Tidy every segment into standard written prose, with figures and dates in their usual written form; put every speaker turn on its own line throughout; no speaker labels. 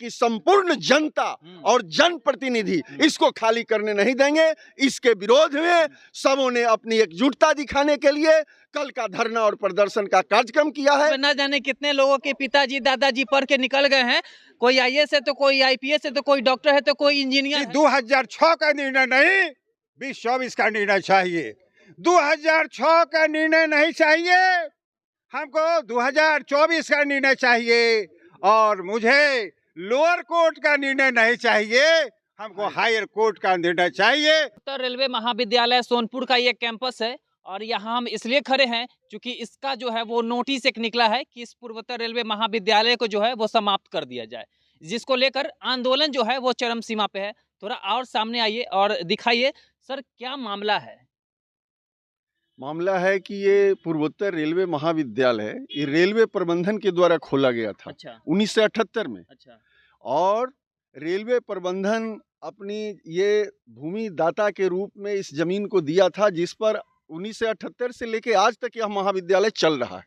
कि संपूर्ण जनता और जनप्रतिनिधि इसको खाली करने नहीं देंगे। इसके विरोध में सबों ने अपनी एकजुटता दिखाने के लिए कल का धरना और प्रदर्शन का कार्यक्रम किया है।
न जाने कितने लोगों के पिताजी दादाजी पढ़ के निकल गए हैं, कोई आईएएस है तो कोई आईपीएस है तो कोई डॉक्टर है तो कोई इंजीनियर है।
2006 का निर्णय नहीं, 2024 का निर्णय चाहिए। 2006 का निर्णय नहीं चाहिए, हमको 2024 का निर्णय चाहिए। और मुझे लोअर कोर्ट का निर्णय नहीं चाहिए, हमको हायर कोर्ट का निर्णय चाहिए।
उत्तर रेलवे महाविद्यालय सोनपुर का ये कैंपस है और यहाँ हम इसलिए खड़े हैं क्योंकि इसका जो है वो नोटिस एक निकला है कि इस पूर्वोत्तर रेलवे महाविद्यालय को जो है वो समाप्त कर दिया जाए, जिसको लेकर आंदोलन जो है वो चरम सीमा पे है। थोड़ा और सामने आइए और दिखाइए सर, क्या मामला है?
मामला है कि ये पूर्वोत्तर रेलवे महाविद्यालय ये रेलवे प्रबंधन के द्वारा खोला गया था।
अच्छा।
1978 में।
अच्छा।
और रेलवे प्रबंधन अपनी ये भूमि दाता के रूप में इस जमीन को दिया था, जिस पर 1978 से लेके आज तक यह महाविद्यालय चल रहा है।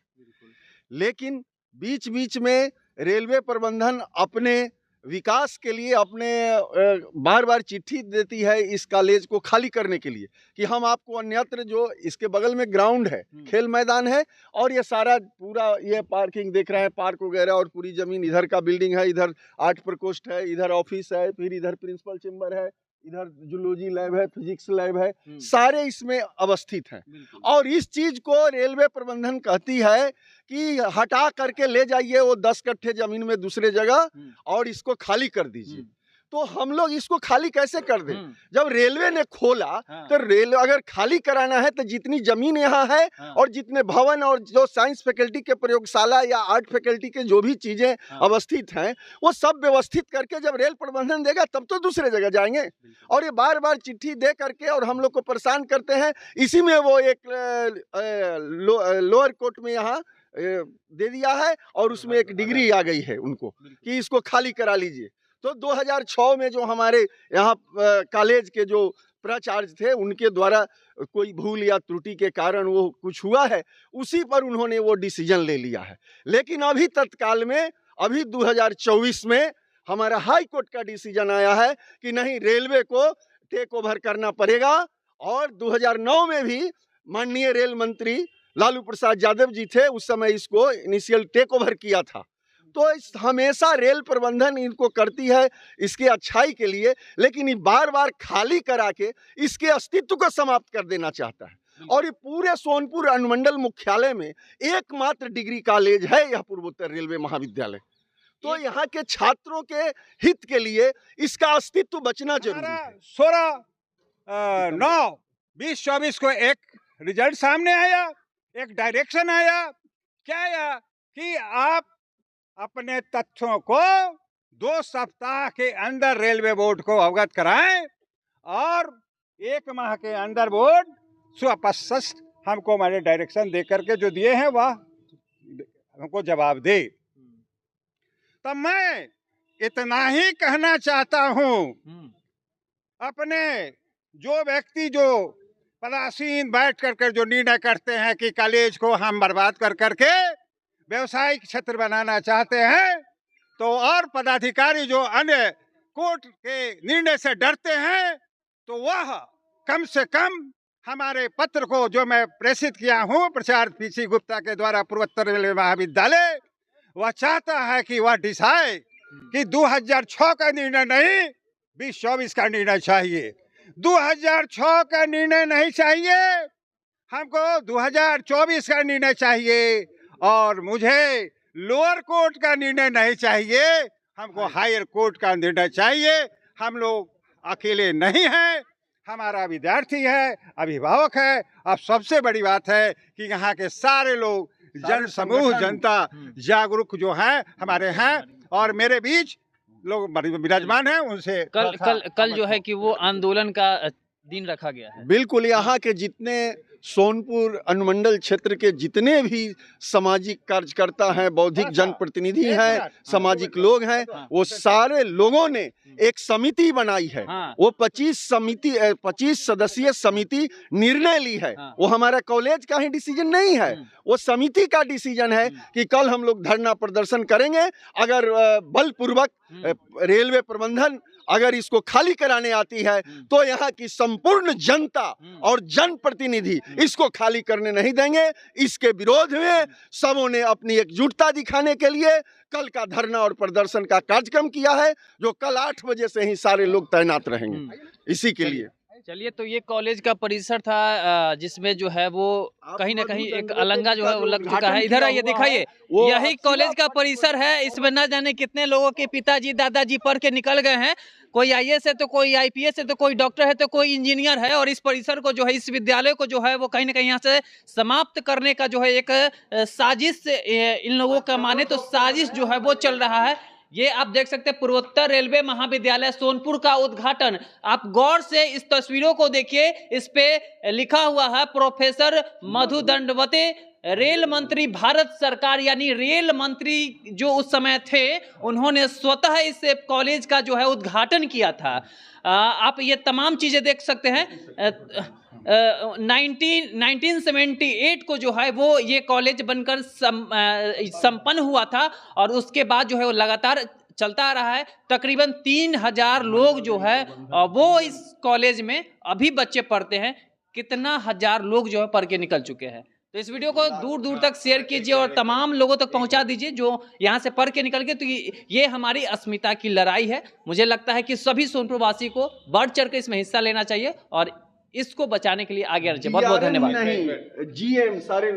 लेकिन बीच बीच में रेलवे प्रबंधन अपने विकास के लिए अपने बार बार चिट्ठी देती है इस कॉलेज को खाली करने के लिए कि हम आपको अन्यत्र, जो इसके बगल में ग्राउंड है, खेल मैदान है और ये सारा पूरा ये पार्किंग देख रहे हैं, पार्क वगैरह, और पूरी ज़मीन, इधर का बिल्डिंग है, इधर 8 प्रकोष्ठ है, इधर ऑफिस है, फिर इधर प्रिंसिपल चेम्बर है, इधर जूलॉजी लैब है, फिजिक्स लैब है, सारे इसमें अवस्थित हैं। और इस चीज को रेलवे प्रबंधन कहती है कि हटा करके ले जाइए वो 10 कट्ठे जमीन में दूसरे जगह और इसको खाली कर दीजिए। तो हम लोग इसको खाली कैसे कर दें? जब रेलवे ने खोला तो रेलवे अगर खाली कराना है तो जितनी जमीन यहाँ है और जितने भवन और जो साइंस फैकल्टी के प्रयोगशाला या आर्ट फैकल्टी के जो भी चीजें अवस्थित हैं वो सब व्यवस्थित करके जब रेल प्रबंधन देगा तब तो दूसरे जगह जाएंगे। और ये बार बार चिट्ठी दे करके और हम लोग को परेशान करते हैं। इसी में वो एक लोअर कोर्ट में यहाँ दे दिया है और उसमें एक डिग्री आ गई है उनको कि इसको खाली करा लीजिए। तो 2006 में जो हमारे यहाँ कॉलेज के जो प्राचार्य थे उनके द्वारा कोई भूल या त्रुटि के कारण वो कुछ हुआ है, उसी पर उन्होंने वो डिसीजन ले लिया है। लेकिन अभी तत्काल में, अभी 2024 में हमारा हाई कोर्ट का डिसीजन आया है कि नहीं, रेलवे को टेक ओवर करना पड़ेगा। और 2009 में भी माननीय रेल मंत्री लालू प्रसाद यादव जी थे, उस समय इसको इनिशियल टेक ओवर किया था। तो हमेशा रेल प्रबंधन इनको करती है इसके अच्छाई के लिए, लेकिन ये बार बार खाली करा के इसके अस्तित्व को समाप्त कर देना चाहता है। और ये पूरे सोनपुर अनुमंडल मुख्यालय में एकमात्र डिग्री कॉलेज है यह पूर्वोत्तर रेलवे महाविद्यालय। तो यहाँ के छात्रों के हित के लिए इसका अस्तित्व बचना जरूरी है।
16/9/2024 को एक रिजल्ट सामने आया, एक डायरेक्शन आया। क्या आया कि आप अपने तथ्यों को 2 सप्ताह के अंदर रेलवे बोर्ड को अवगत कराएं और 1 माह के अंदर बोर्ड सुस्पष्ट हमको हमारे डायरेक्शन दे करके जो दिए हैं वह हमको जवाब दे। तब मैं इतना ही कहना चाहता हूं, अपने जो व्यक्ति जो पदासीन बैठ करके जो निर्णय करते हैं कि कॉलेज को हम बर्बाद कर करके व्यवसायिक क्षेत्र बनाना चाहते हैं, तो और पदाधिकारी जो अन्य कोर्ट के निर्णय से डरते हैं, तो वह कम से कम हमारे पत्र को जो मैं प्रेषित किया हूं प्रचार्य पीसी गुप्ता के द्वारा पूर्वोत्तर रेलवे महाविद्यालय, वह चाहता है कि वह डिसाइड कि 2006 का निर्णय नहीं, 2024 का निर्णय चाहिए। 2006 का निर्णय नहीं चाहिए, हमको 2024 का निर्णय चाहिए। और मुझे लोअर कोर्ट का निर्णय नहीं चाहिए, हमको हायर कोर्ट का निर्णय चाहिए। हम लोग अकेले नहीं हैं, हमारा विद्यार्थी है, अभिभावक है। अब सबसे बड़ी बात है कि यहाँ के सारे लोग, जन समूह, जनता जागरूक जो है हमारे हैं और मेरे बीच लोग विराजमान हैं। उनसे
कल जो है कि वो आंदोलन का दिन रखा गया है।
बिल्कुल, यहाँ के जितने सोनपुर अनुमंडल क्षेत्र के जितने भी सामाजिक कार्यकर्ता हैं, बौद्धिक जनप्रतिनिधि हैं, सामाजिक लोग हैं, वो सारे लोगों ने एक समिति बनाई है। वो 25 सदस्यीय समिति निर्णय ली है। वो हमारा कॉलेज का ही डिसीजन नहीं है, वो समिति का डिसीजन है कि कल हम लोग धरना प्रदर्शन करेंगे। अगर बलपूर्वक रेलवे प्रबंधन अगर इसको खाली कराने आती है तो यहाँ की संपूर्ण जनता और जनप्रतिनिधि इसको खाली करने नहीं देंगे। इसके विरोध में सबों ने अपनी एकजुटता दिखाने के लिए कल का धरना और प्रदर्शन का कार्यक्रम किया है, जो कल 8 बजे से ही सारे लोग तैनात रहेंगे इसी के लिए।
चलिए, तो ये कॉलेज का परिसर था जिसमें जो है वो कहीं ना कहीं एक अलंगा जो है वो लग चुका है। इधर आइए, दिखाइए, यही कॉलेज का परिसर है। इसमें न जाने कितने लोगों के पिताजी दादाजी पढ़ के निकल गए हैं। कोई आईएएस है तो कोई आईपीएस है तो कोई डॉक्टर है तो कोई इंजीनियर है। और इस परिसर को जो है, इस विद्यालय को जो है वो कहीं ना कहीं यहाँ से समाप्त करने का जो है एक साजिश, इन लोगों का माने तो साजिश जो है वो चल रहा है। ये आप देख सकते हैं पूर्वोत्तर रेलवे महाविद्यालय सोनपुर का उद्घाटन। आप गौर से इस तस्वीरों को देखिए, इस पे लिखा हुआ है प्रोफेसर मधु दंडवते, रेल मंत्री भारत सरकार, यानी रेल मंत्री जो उस समय थे, उन्होंने स्वतः इस कॉलेज का जो है उद्घाटन किया था। आप ये तमाम चीजें देख सकते हैं। 1978 को जो है वो ये कॉलेज बनकर संपन्न हुआ था और उसके बाद जो है वो लगातार चलता आ रहा है। तकरीबन 3000 लोग जो है वो इस कॉलेज में अभी बच्चे पढ़ते हैं। कितना हजार लोग जो है पढ़ के निकल चुके हैं। तो इस वीडियो को दूर दूर तक शेयर कीजिए और तमाम लोगों तक पहुंचा दीजिए जो यहाँ से पढ़ के निकल गए। तो ये हमारी अस्मिता की लड़ाई है। मुझे लगता है कि सभी सोनपुर वासी को बढ़ चढ़ के इसमें हिस्सा लेना चाहिए और इसको बचाने के लिए आगे आना चाहिए। बहुत बहुत धन्यवाद।
GM सारे